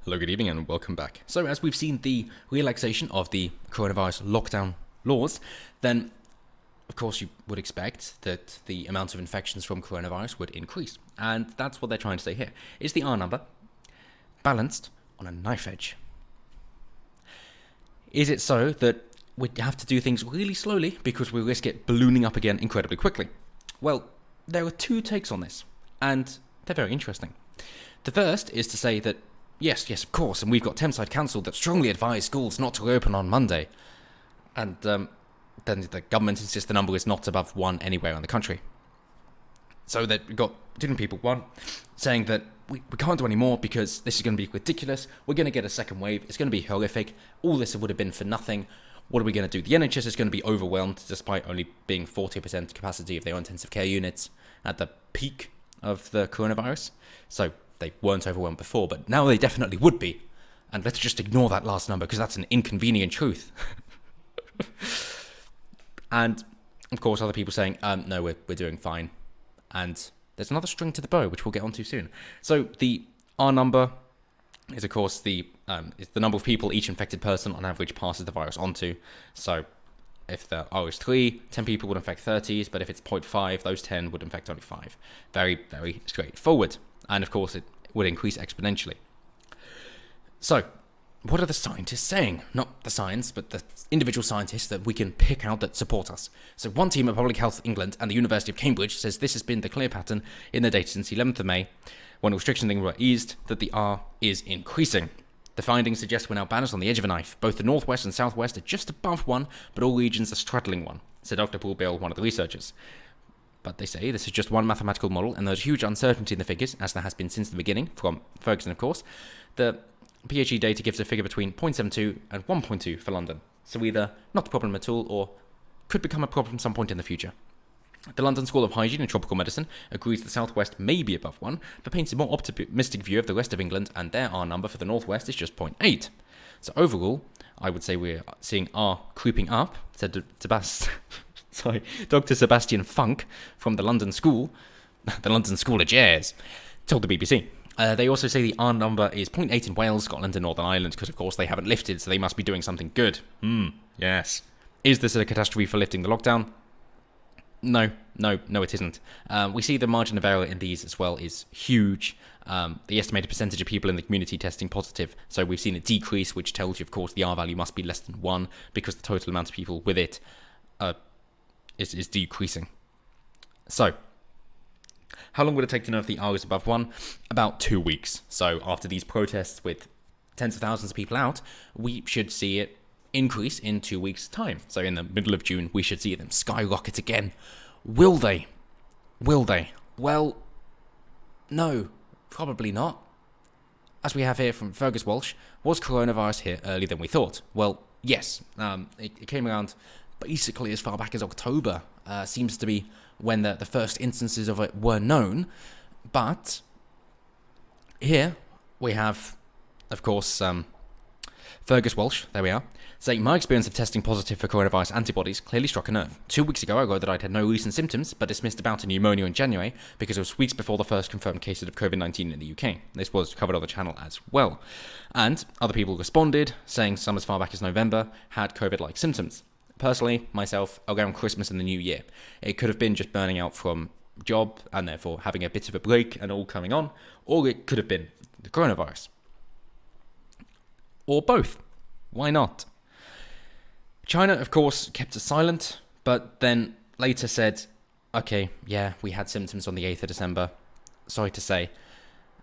Hello, good evening, and welcome back. So, as we've seen the relaxation of the coronavirus lockdown laws, then of course you would expect that the amount of infections from coronavirus would increase. And that's what they're trying to say here. Is the R number balanced on a knife edge? Is it so that we have to do things really slowly because we risk it ballooning up again incredibly quickly? Well, there are two takes on this, and they're very interesting. The first is to say that yes, of course, and we've got Thameside Council that strongly advise schools not to reopen on Monday. And then the government insists the number is not above 1 anywhere in the country. So that we've got different people. One saying that we can't do any more because this is going to be ridiculous. We're going to get a second wave. It's going to be horrific. All this would have been for nothing. What are we going to do? The NHS is going to be overwhelmed despite only being 40% capacity of their intensive care units at the peak of the coronavirus. So they weren't overwhelmed before, but now they definitely would be. And let's just ignore that last number because that's an inconvenient truth. And of course, other people saying, no, we're doing fine. And there's another string to the bow, which we'll get onto soon. So the R number is, of course, is the number of people each infected person on average passes the virus onto. So if the R is 3, 10 people would infect 30s, but if it's 0.5, those 10 would infect only 5. Very, very straightforward. And of course, it would increase exponentially. So, what are the scientists saying? Not the science, but the individual scientists that we can pick out that support us. So one team at Public Health England and the University of Cambridge says this has been the clear pattern in the data since the 11th of May, when restrictions were eased, that the R is increasing. The findings suggest we're now balanced on the edge of a knife. Both the northwest and southwest are just above 1, but all regions are straddling 1, said Dr. Paul Bill, one of the researchers. But they say this is just one mathematical model, and there's huge uncertainty in the figures, as there has been since the beginning, from Ferguson, of course. The PHE data gives a figure between 0.72 and 1.2 for London. So either not a problem at all, or could become a problem some point in the future. The London School of Hygiene and Tropical Medicine agrees the southwest may be above 1, but paints a more optimistic view of the rest of England, and their R number for the northwest is just 0.8. So overall, I would say we're seeing R creeping up, said Dr. Sebastian Funk from the London School of Jazz, told the BBC. They also say the R number is 0.8 in Wales, Scotland and Northern Ireland, because of course they haven't lifted, so they must be doing something good. Yes. Is this a catastrophe for lifting the lockdown? No, it isn't. We see the margin of error in these as well is huge. The estimated percentage of people in the community testing positive, so we've seen a decrease, which tells you, of course, the R value must be less than 1, because the total amount of people with it is decreasing. So, how long would it take to know if the R is above 1? About 2 weeks. So after these protests with tens of thousands of people out, we should see it increase in 2 weeks' time. So in the middle of June, we should see them skyrocket again. Will they? Well, no, probably not. As we have here from Fergus Walsh, was coronavirus here earlier than we thought? Well, yes. It came around basically as far back as October. Seems to be when the first instances of it were known. But here we have, of course, Fergus Walsh, there we are, saying, my experience of testing positive for coronavirus antibodies clearly struck a nerve. 2 weeks ago I wrote that I'd had no recent symptoms, but dismissed a bout of pneumonia in January because it was weeks before the first confirmed cases of COVID-19 in the UK. This was covered on the channel as well. And other people responded, saying some as far back as November had COVID-like symptoms. Personally, myself, around Christmas and the New Year. It could have been just burning out from job and therefore having a bit of a break and all coming on, or it could have been the coronavirus. Or both. Why not? China, of course, kept us silent, but then later said, okay, yeah, we had symptoms on the 8th of December, sorry to say.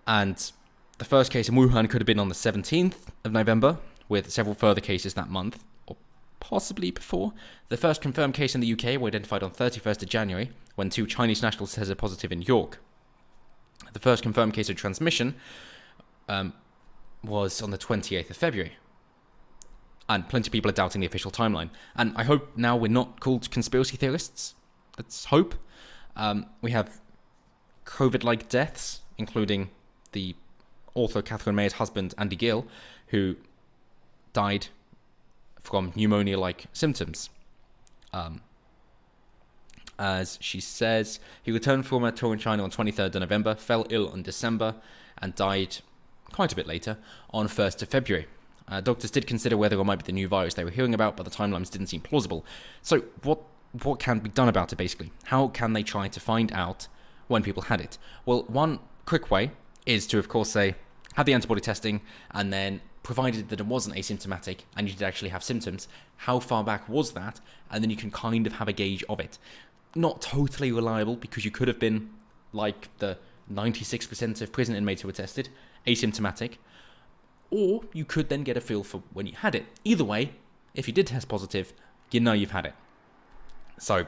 And the first case in Wuhan could have been on the 17th of November, with several further cases that month, or possibly before. The first confirmed case in the UK were identified on 31st of January, when 2 Chinese nationals tested positive in York. The first confirmed case of transmission was on the 28th of February. And plenty of people are doubting the official timeline. And I hope now we're not called conspiracy theorists. Let's hope. We have COVID-like deaths, including the author Catherine Mayer's husband, Andy Gill, who died from pneumonia-like symptoms. As she says, he returned from a tour in China on 23rd of November, fell ill in December, and died quite a bit later, on 1st of February. Doctors did consider whether it might be the new virus they were hearing about, but the timelines didn't seem plausible. So what can be done about it, basically? How can they try to find out when people had it? Well, one quick way is to, of course, say, have the antibody testing, and then, provided that it wasn't asymptomatic and you did actually have symptoms, how far back was that? And then you can kind of have a gauge of it. Not totally reliable, because you could have been like the 96% of prison inmates who were tested, asymptomatic, or you could then get a feel for when you had it. Either way, if you did test positive, you know you've had it. So,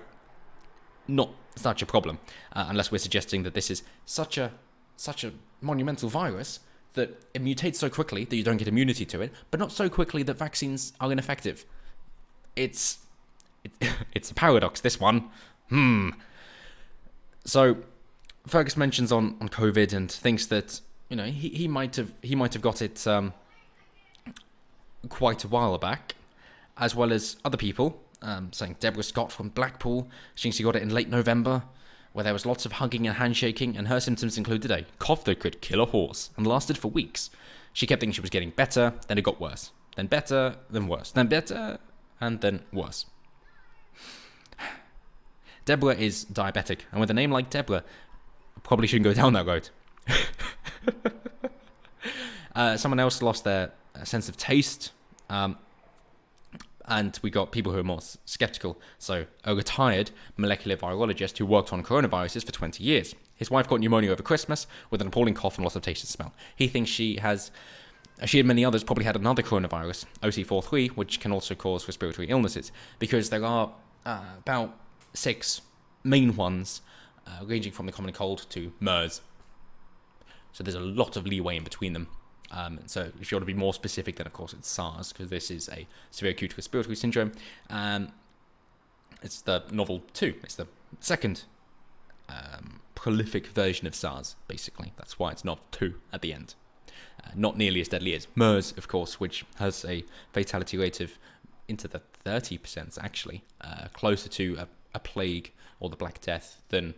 not such a problem, unless we're suggesting that this is such a monumental virus that it mutates so quickly that you don't get immunity to it, but not so quickly that vaccines are ineffective. It's a paradox, this one. So Fergus mentions on COVID and thinks that, you know, he might have got it quite a while back, as well as other people, saying Deborah Scott from Blackpool, she got it in late November, where there was lots of hugging and handshaking, and her symptoms included a cough that could kill a horse and lasted for weeks. She kept thinking she was getting better, then it got worse. Then better, then worse. Then better, and then worse. Deborah is diabetic, and with a name like Deborah, probably shouldn't go down that road. Someone else lost their sense of taste, and we got people who are more skeptical. So, a retired molecular virologist who worked on coronaviruses for 20 years. His wife got pneumonia over Christmas with an appalling cough and loss of taste and smell. He thinks she and many others probably had another coronavirus, OC43, which can also cause respiratory illnesses, because there are about 6 main ones, ranging from the common cold to MERS. So there's a lot of leeway in between them. So if you want to be more specific, then of course it's SARS, because this is a severe acute respiratory syndrome. It's the novel 2. It's the second prolific version of SARS, basically. That's why it's novel 2 at the end. Not nearly as deadly as MERS, of course, which has a fatality rate of into the 30%, actually, closer to a plague or the Black Death than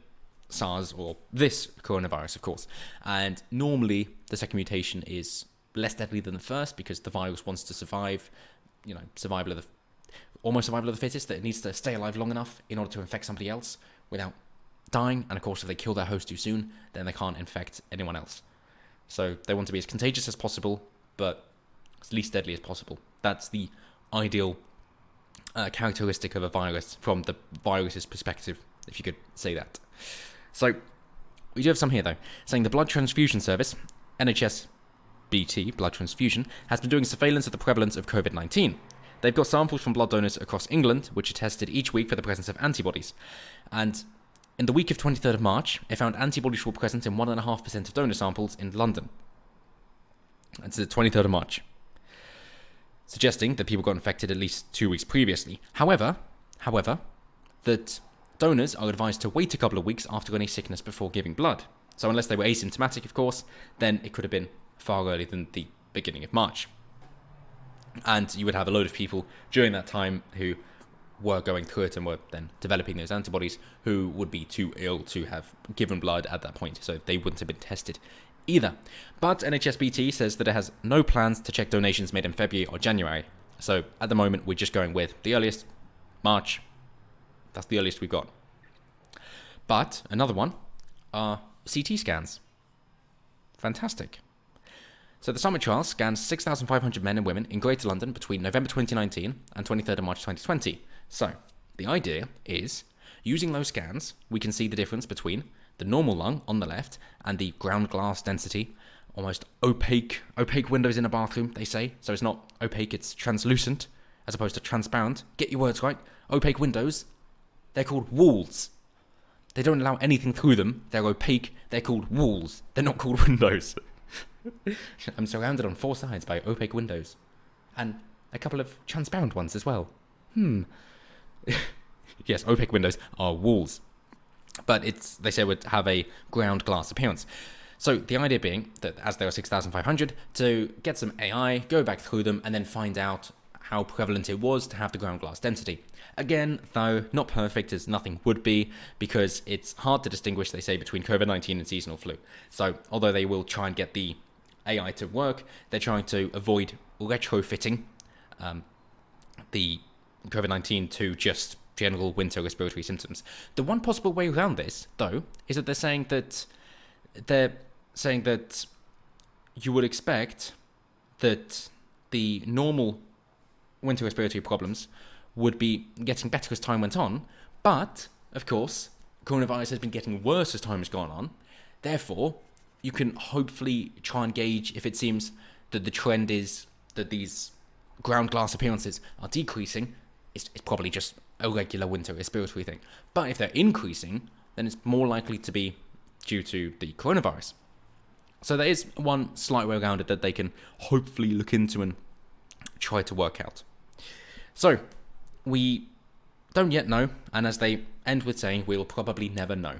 SARS or this coronavirus, of course. And normally the second mutation is less deadly than the first, because the virus wants to survive, survival of the fittest, that it needs to stay alive long enough in order to infect somebody else without dying. And of course, if they kill their host too soon, then they can't infect anyone else. So they want to be as contagious as possible, but as least deadly as possible. That's the ideal characteristic of a virus from the virus's perspective, if you could say that. So, we do have some here, though, saying the blood transfusion service, NHS BT, blood transfusion, has been doing surveillance of the prevalence of COVID-19. They've got samples from blood donors across England, which are tested each week for the presence of antibodies. And in the week of 23rd of March, it found antibodies were present in 1.5% of donor samples in London. That's the 23rd of March. Suggesting that people got infected at least 2 weeks previously. However, that donors are advised to wait a couple of weeks after any sickness before giving blood. So unless they were asymptomatic, of course, then it could have been far earlier than the beginning of March. And you would have a load of people during that time who were going through it and were then developing those antibodies, who would be too ill to have given blood at that point, so they wouldn't have been tested either. But NHSBT says that it has no plans to check donations made in February or January. So at the moment, we're just going with the earliest, March. That's the earliest we've got. But another one are CT scans. Fantastic. So the Summit trial scanned 6,500 men and women in Greater London between November 2019 and 23rd of March 2020. So the idea is, using those scans, we can see the difference between the normal lung on the left and the ground glass density, almost opaque windows in a bathroom, they say. So it's not opaque, it's translucent, as opposed to transparent. Get your words right. Opaque windows, they're called walls. They don't allow anything through them. They're opaque. They're called walls. They're not called windows. I'm surrounded on 4 sides by opaque windows. And a couple of transparent ones as well. Yes, opaque windows are walls. But they say it would have a ground glass appearance. So the idea being that as there are 6,500, to get some AI, go back through them, and then find out how prevalent it was to have the ground glass density. Again, though, not perfect as nothing would be, because it's hard to distinguish, they say, between COVID-19 and seasonal flu. So although they will try and get the AI to work. They're trying to avoid retrofitting the COVID-19 to just general winter respiratory symptoms. The one possible way around this, though, is that they're saying that you would expect that the normal winter respiratory problems would be getting better as time went on, but, of course, coronavirus has been getting worse as time has gone on. Therefore, you can hopefully try and gauge if it seems that the trend is that these ground glass appearances are decreasing. It's probably just a regular winter respiratory thing. But if they're increasing, then it's more likely to be due to the coronavirus. So there is one slight way around it that they can hopefully look into and try to work out. So, we don't yet know, and as they end with saying, we'll probably never know.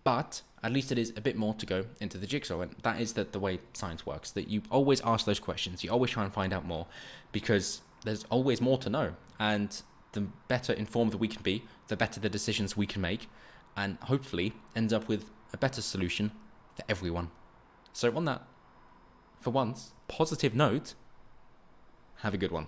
But at least it is a bit more to go into the jigsaw, and that is the way science works, that you always ask those questions, you always try and find out more, because there's always more to know, and the better informed that we can be, the better the decisions we can make, and hopefully end up with a better solution for everyone. So on that, for once, positive note, have a good one.